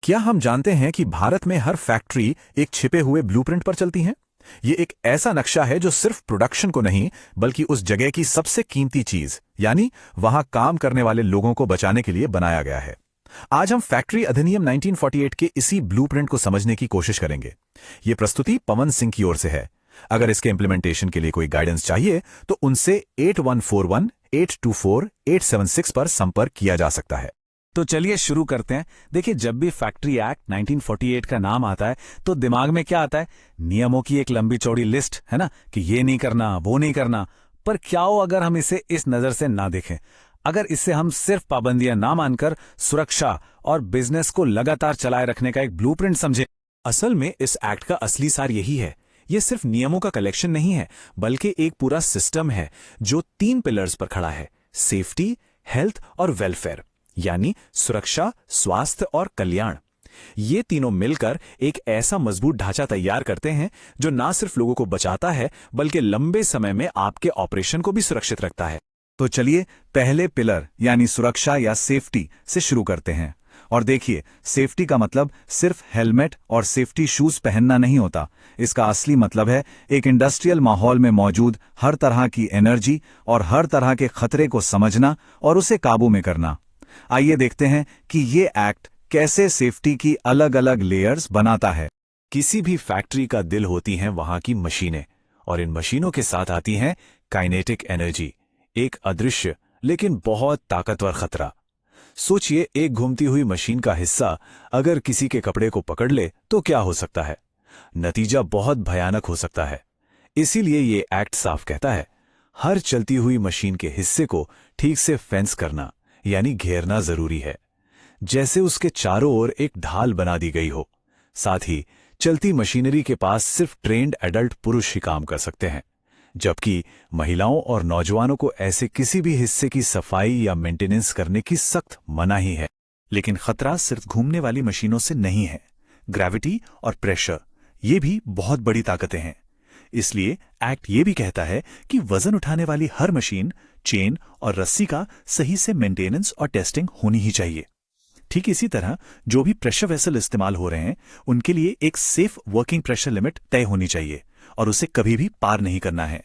क्या हम जानते हैं कि भारत में हर फैक्ट्री एक छिपे हुए ब्लूप्रिंट पर चलती है? ये एक ऐसा नक्शा है जो सिर्फ प्रोडक्शन को नहीं, बल्कि उस जगह की सबसे कीमती चीज यानी वहां काम करने वाले लोगों को बचाने के लिए बनाया गया है। आज हम फैक्ट्री अधिनियम 1948 के इसी ब्लूप्रिंट को समझने की कोशिश करेंगे। ये प्रस्तुति पवन सिंह की ओर से है। अगर इसके इंप्लीमेंटेशन के लिए कोई गाइडेंस चाहिए तो उनसे 8141-824-876 पर संपर्क किया जा सकता है। तो चलिए शुरू करते हैं। देखिए, जब भी फैक्ट्री एक्ट 1948 का नाम आता है तो दिमाग में क्या आता है? नियमों की एक लंबी चौड़ी लिस्ट, है ना, कि ये नहीं करना, वो नहीं करना। पर क्या हो अगर हम इसे इस नजर से ना देखें? अगर इससे हम सिर्फ पाबंदियां ना मानकर सुरक्षा और बिजनेस को लगातार चलाए रखने का एक ब्लूप्रिंट समझें। असल में इस एक्ट का असली सार यही है। ये सिर्फ नियमों का कलेक्शन नहीं है, बल्कि एक पूरा सिस्टम है जो 3 पिलर्स पर खड़ा है: सेफ्टी, हेल्थ और वेलफेयर, यानी सुरक्षा, स्वास्थ्य और कल्याण। ये तीनों मिलकर एक ऐसा मजबूत ढांचा तैयार करते हैं जो ना सिर्फ लोगों को बचाता है, बल्कि लंबे समय में आपके ऑपरेशन को भी सुरक्षित रखता है। तो चलिए पहले पिलर यानी सुरक्षा या सेफ्टी से शुरू करते हैं। और देखिए, सेफ्टी का मतलब सिर्फ हेलमेट और सेफ्टी शूज पहनना नहीं होता। इसका असली मतलब है एक इंडस्ट्रियल माहौल में मौजूद हर तरह की एनर्जी और हर तरह के खतरे को समझना और उसे काबू में करना। आइए देखते हैं कि ये एक्ट कैसे सेफ्टी की अलग अलग लेयर्स बनाता है। किसी भी फैक्ट्री का दिल होती हैं वहां की मशीनें, और इन मशीनों के साथ आती हैं काइनेटिक एनर्जी, एक अदृश्य लेकिन बहुत ताकतवर खतरा। सोचिए, एक घूमती हुई मशीन का हिस्सा अगर किसी के कपड़े को पकड़ ले तो क्या हो सकता है? नतीजा बहुत भयानक हो सकता है। इसीलिए ये एक्ट साफ कहता है, हर चलती हुई मशीन के हिस्से को ठीक से फेंस करना यानी घेरना जरूरी है, जैसे उसके चारों ओर एक ढाल बना दी गई हो। साथ ही चलती मशीनरी के पास सिर्फ ट्रेंड एडल्ट पुरुष ही काम कर सकते हैं, जबकि महिलाओं और नौजवानों को ऐसे किसी भी हिस्से की सफाई या मेंटेनेंस करने की सख्त मनाही है। लेकिन खतरा सिर्फ घूमने वाली मशीनों से नहीं है। ग्रेविटी और प्रेशर, ये भी बहुत बड़ी ताकतें हैं। इसलिए एक्ट ये भी कहता है कि वजन उठाने वाली हर मशीन, चेन और रस्सी का सही से मेंटेनेंस और टेस्टिंग होनी ही चाहिए। ठीक इसी तरह जो भी प्रेशर वेसल इस्तेमाल हो रहे हैं, उनके लिए एक सेफ वर्किंग प्रेशर लिमिट तय होनी चाहिए और उसे कभी भी पार नहीं करना है।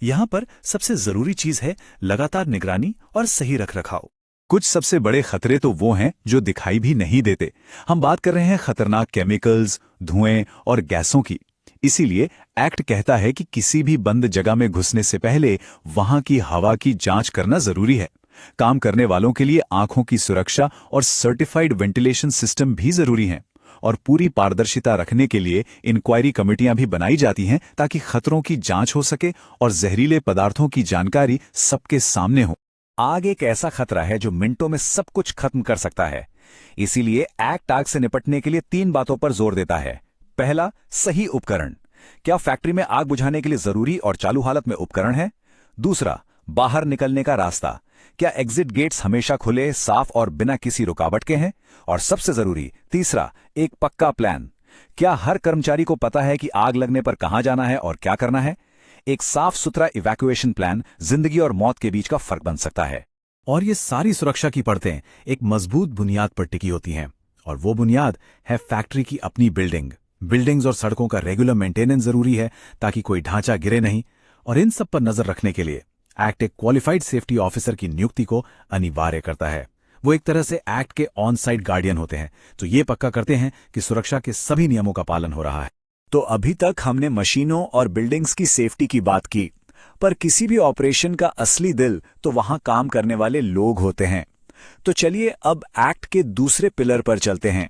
यहां पर सबसे जरूरी चीज है लगातार निगरानी और सही रखरखाव। कुछ सबसे बड़े खतरे तो वो हैं जो दिखाई भी नहीं देते। हम बात कर रहे हैं खतरनाक केमिकल्स, धुएं और गैसों की। इसीलिए एक्ट कहता है कि किसी भी बंद जगह में घुसने से पहले वहां की हवा की जांच करना जरूरी है। काम करने वालों के लिए आंखों की सुरक्षा और सर्टिफाइड वेंटिलेशन सिस्टम भी जरूरी हैं। और पूरी पारदर्शिता रखने के लिए इंक्वायरी कमेटियां भी बनाई जाती हैं ताकि खतरों की जांच हो सके और जहरीले पदार्थों की जानकारी सबके सामने हो। आग एक ऐसा खतरा है जो मिनटों में सब कुछ खत्म कर सकता है। इसीलिए एक्ट आग से निपटने के लिए 3 बातों पर जोर देता है। पहला, सही उपकरण। क्या फैक्ट्री में आग बुझाने के लिए जरूरी और चालू हालत में उपकरण है? दूसरा, बाहर निकलने का रास्ता। क्या एग्जिट गेट्स हमेशा खुले, साफ और बिना किसी रुकावट के हैं? और सबसे जरूरी, तीसरा, एक पक्का प्लान। क्या हर कर्मचारी को पता है कि आग लगने पर कहां जाना है और क्या करना है? एक साफ सुथरा इवैक्यूएशन प्लान जिंदगी और मौत के बीच का फर्क बन सकता है। और ये सारी सुरक्षा की परतें एक मजबूत बुनियाद पर टिकी होती हैं, और वो बुनियाद है फैक्ट्री की अपनी बिल्डिंग्स और सड़कों का रेगुलर मेंटेनेंस जरूरी है ताकि कोई ढांचा गिरे नहीं। और इन सब पर नजर रखने के लिए एक्ट एक क्वालिफाइड सेफ्टी ऑफिसर की नियुक्ति को अनिवार्य करता है। वो एक तरह से एक्ट के ऑन साइट गार्डियन होते हैं, तो ये पक्का करते हैं कि सुरक्षा के सभी नियमों का पालन हो रहा है। तो अभी तक हमने मशीनों और बिल्डिंग्स की सेफ्टी की बात की, पर किसी भी ऑपरेशन का असली दिल तो वहां काम करने वाले लोग होते हैं। तो चलिए अब एक्ट के दूसरे पिलर पर चलते हैं,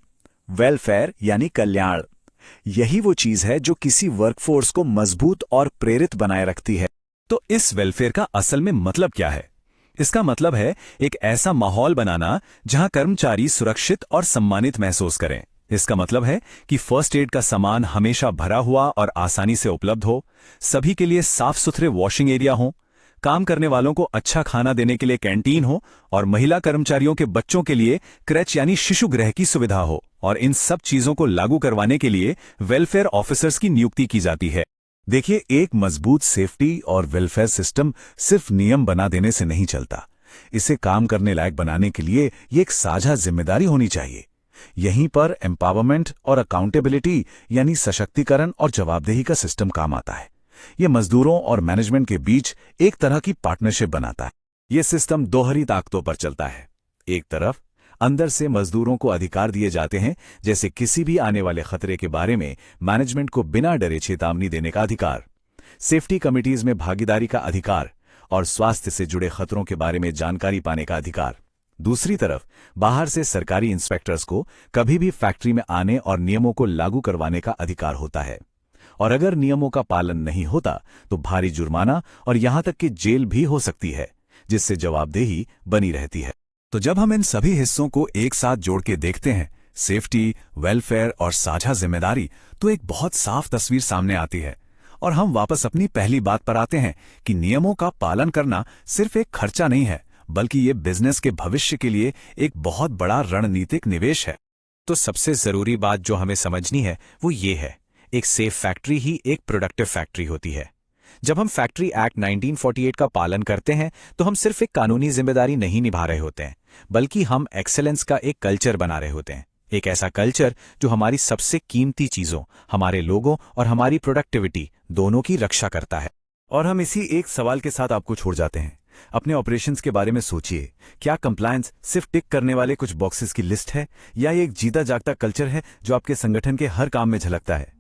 वेलफेयर यानी कल्याण। यही वो चीज है जो किसी वर्कफोर्स को मजबूत और प्रेरित बनाए रखती है। तो इस वेलफेयर का असल में मतलब क्या है? इसका मतलब है एक ऐसा माहौल बनाना जहां कर्मचारी सुरक्षित और सम्मानित महसूस करें। इसका मतलब है कि फर्स्ट एड का सामान हमेशा भरा हुआ और आसानी से उपलब्ध हो, सभी के लिए साफ सुथरे वॉशिंग एरिया हो, काम करने वालों को अच्छा खाना देने के लिए कैंटीन हो, और महिला कर्मचारियों के बच्चों के लिए क्रच यानी शिशु गृह की सुविधा हो। और इन सब चीजों को लागू करवाने के लिए वेलफेयर ऑफिसर्स की नियुक्ति की जाती है। देखिए, एक मजबूत सेफ्टी और वेलफेयर सिस्टम सिर्फ नियम बना देने से नहीं चलता। इसे काम करने लायक बनाने के लिए ये एक साझा जिम्मेदारी होनी चाहिए। यहीं पर एम्पावरमेंट और अकाउंटेबिलिटी यानी सशक्तिकरण और जवाबदेही का सिस्टम काम आता है। ये मजदूरों और मैनेजमेंट के बीच एक तरह की पार्टनरशिप बनाता है। ये सिस्टम दोहरी ताकतों पर चलता है। एक तरफ अंदर से मजदूरों को अधिकार दिए जाते हैं, जैसे किसी भी आने वाले खतरे के बारे में मैनेजमेंट को बिना डरे चेतावनी देने का अधिकार, सेफ्टी कमिटीज में भागीदारी का अधिकार और स्वास्थ्य से जुड़े खतरों के बारे में जानकारी पाने का अधिकार। दूसरी तरफ बाहर से सरकारी इंस्पेक्टर्स को कभी भी फैक्ट्री में आने और नियमों को लागू करवाने का अधिकार होता है, और अगर नियमों का पालन नहीं होता तो भारी जुर्माना और यहां तक कि जेल भी हो सकती है, जिससे जवाबदेही बनी रहती है। तो जब हम इन सभी हिस्सों को एक साथ जोड़ के देखते हैं, सेफ्टी, वेलफेयर और साझा जिम्मेदारी, तो एक बहुत साफ तस्वीर सामने आती है। और हम वापस अपनी पहली बात पर आते हैं कि नियमों का पालन करना सिर्फ एक खर्चा नहीं है, बल्कि ये बिजनेस के भविष्य के लिए एक बहुत बड़ा रणनीतिक निवेश है। तो सबसे जरूरी बात जो हमें समझनी है वो ये है, एक सेफ फैक्ट्री ही एक प्रोडक्टिव फैक्ट्री होती है। जब हम फैक्ट्री एक्ट 1948 का पालन करते हैं तो हम सिर्फ एक कानूनी जिम्मेदारी नहीं निभा रहे होते हैं, बल्कि हम एक्सेलेंस का एक कल्चर बना रहे होते हैं। एक ऐसा कल्चर जो हमारी सबसे कीमती चीजों, हमारे लोगों और हमारी प्रोडक्टिविटी दोनों की रक्षा करता है। और हम इसी एक सवाल के साथ आपको छोड़ जाते हैं। अपने ऑपरेशंस के बारे में सोचिए, क्या कंप्लायंस सिर्फ टिक करने वाले कुछ बॉक्सेस की लिस्ट है, या ये एक जीता जागता कल्चर है जो आपके संगठन के हर काम में झलकता है?